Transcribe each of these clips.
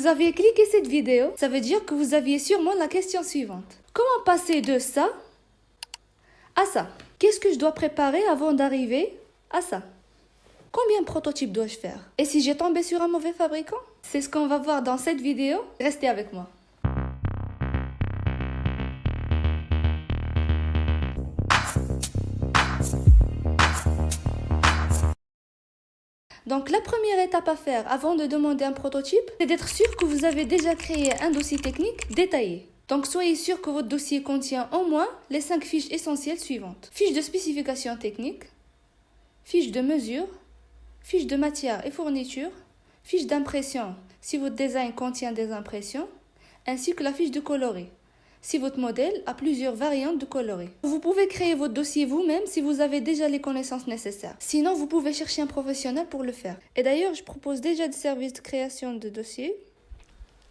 vous aviez cliqué cette vidéo, ça veut dire que vous aviez sûrement la question suivante. Comment passer de ça à ça? Qu'est-ce que je dois préparer avant d'arriver à ça? Combien de prototypes dois-je faire? Et si j'ai tombé sur un mauvais fabricant? C'est ce qu'on va voir dans cette vidéo. Restez avec moi. Donc la première étape à faire avant de demander un prototype, c'est d'être sûr que vous avez déjà créé un dossier technique détaillé. Donc soyez sûr que votre dossier contient au moins les 5 fiches essentielles suivantes. Fiche de spécification technique, fiche de mesure, fiche de matière et fourniture, fiche d'impression si votre design contient des impressions, ainsi que la fiche de coloris si votre modèle a plusieurs variantes de coloris. Vous pouvez créer votre dossier vous-même si vous avez déjà les connaissances nécessaires. Sinon, vous pouvez chercher un professionnel pour le faire. Et d'ailleurs, je propose déjà des services de création de dossiers.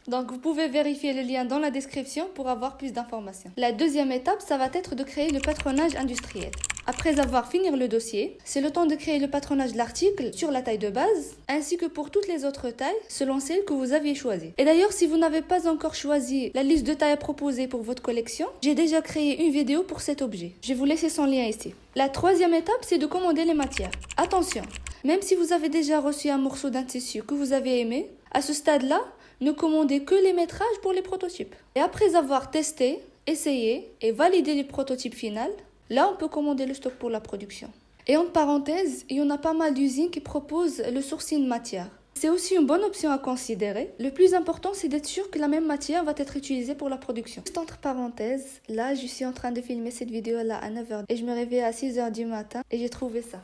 Donc, vous pouvez vérifier le lien dans la description pour avoir plus d'informations. La deuxième étape, ça va être de créer le patronage industriel. Après avoir fini le dossier, c'est le temps de créer le patronage de l'article sur la taille de base, ainsi que pour toutes les autres tailles, selon celle que vous aviez choisie. Et d'ailleurs, si vous n'avez pas encore choisi la liste de tailles à proposer pour votre collection, j'ai déjà créé une vidéo pour cet objet. Je vais vous laisser son lien ici. La troisième étape, c'est de commander les matières. Attention, même si vous avez déjà reçu un morceau d'un tissu que vous avez aimé, à ce stade-là, ne commandez que les métrages pour les prototypes. Et après avoir testé, essayé et validé les prototypes finaux, là on peut commander le stock pour la production. Et en parenthèse, il y en a pas mal d'usines qui proposent le sourcing de matière. C'est aussi une bonne option à considérer. Le plus important, c'est d'être sûr que la même matière va être utilisée pour la production. Juste entre parenthèses, là je suis en train de filmer cette vidéo-là à 9h et je me réveille à 6h du matin et j'ai trouvé ça.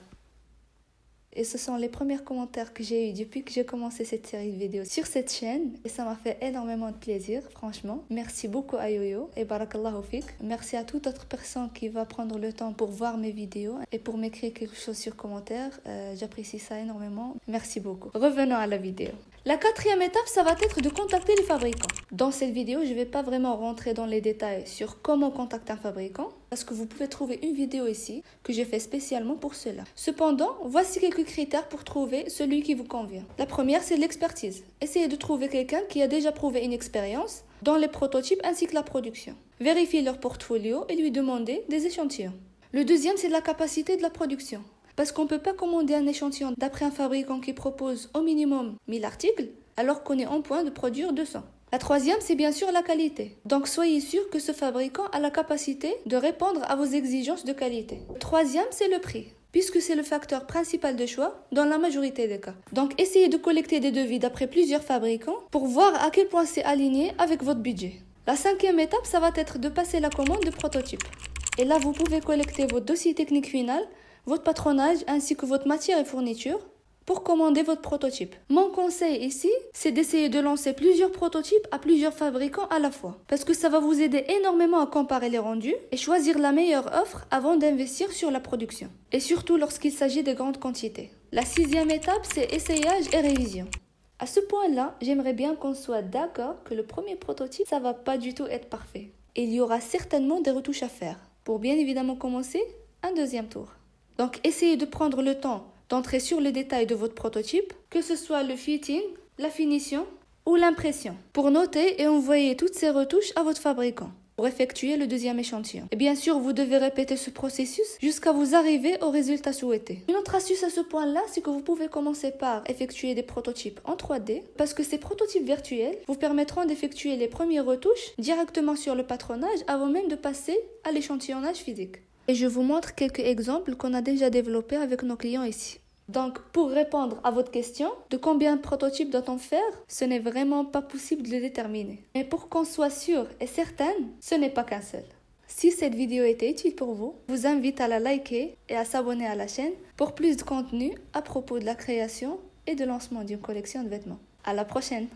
Et ce sont les premiers commentaires que j'ai eus depuis que j'ai commencé cette série de vidéos sur cette chaîne. Et ça m'a fait énormément de plaisir, franchement. Merci beaucoup à Yoyo et barakallahu fik. Merci à toute autre personne qui va prendre le temps pour voir mes vidéos et pour m'écrire quelque chose sur commentaire. J'apprécie ça énormément. Merci beaucoup. Revenons à la vidéo. La quatrième étape, ça va être de contacter les fabricants. Dans cette vidéo, je ne vais pas vraiment rentrer dans les détails sur comment contacter un fabricant, parce que vous pouvez trouver une vidéo ici que j'ai fait spécialement pour cela. Cependant, voici quelques critères pour trouver celui qui vous convient. La première, c'est l'expertise. Essayez de trouver quelqu'un qui a déjà prouvé une expérience dans les prototypes ainsi que la production. Vérifiez leur portfolio et lui demandez des échantillons. Le deuxième, c'est la capacité de la production. Parce qu'on ne peut pas commander un échantillon d'après un fabricant qui propose au minimum 1000 articles, alors qu'on est en point de produire 200. La troisième, c'est bien sûr la qualité. Donc soyez sûr que ce fabricant a la capacité de répondre à vos exigences de qualité. Le troisième, c'est le prix, puisque c'est le facteur principal de choix dans la majorité des cas. Donc essayez de collecter des devis d'après plusieurs fabricants pour voir à quel point c'est aligné avec votre budget. La cinquième étape, ça va être de passer la commande de prototype. Et là, vous pouvez collecter votre dossier technique final, votre patronage ainsi que votre matière et fourniture pour commander votre prototype. Mon conseil ici, c'est d'essayer de lancer plusieurs prototypes à plusieurs fabricants à la fois. Parce que ça va vous aider énormément à comparer les rendus et choisir la meilleure offre avant d'investir sur la production. Et surtout lorsqu'il s'agit de grandes quantités. La sixième étape, c'est essayage et révision. À ce point-là, j'aimerais bien qu'on soit d'accord que le premier prototype, ça va pas du tout être parfait. Et il y aura certainement des retouches à faire. Pour bien évidemment commencer, un deuxième tour. Donc essayez de prendre le temps d'entrer sur les détails de votre prototype, que ce soit le fitting, la finition ou l'impression, pour noter et envoyer toutes ces retouches à votre fabricant pour effectuer le deuxième échantillon. Et bien sûr, vous devez répéter ce processus jusqu'à vous arriver au résultat souhaité. Une autre astuce à ce point-là, c'est que vous pouvez commencer par effectuer des prototypes en 3D, parce que ces prototypes virtuels vous permettront d'effectuer les premières retouches directement sur le patronage avant même de passer à l'échantillonnage physique. Et je vous montre quelques exemples qu'on a déjà développés avec nos clients ici. Donc, pour répondre à votre question, de combien de prototypes doit-on faire, ce n'est vraiment pas possible de le déterminer. Mais pour qu'on soit sûr et certaine, ce n'est pas qu'un seul. Si cette vidéo était utile pour vous, je vous invite à la liker et à s'abonner à la chaîne pour plus de contenu à propos de la création et de lancement d'une collection de vêtements. À la prochaine!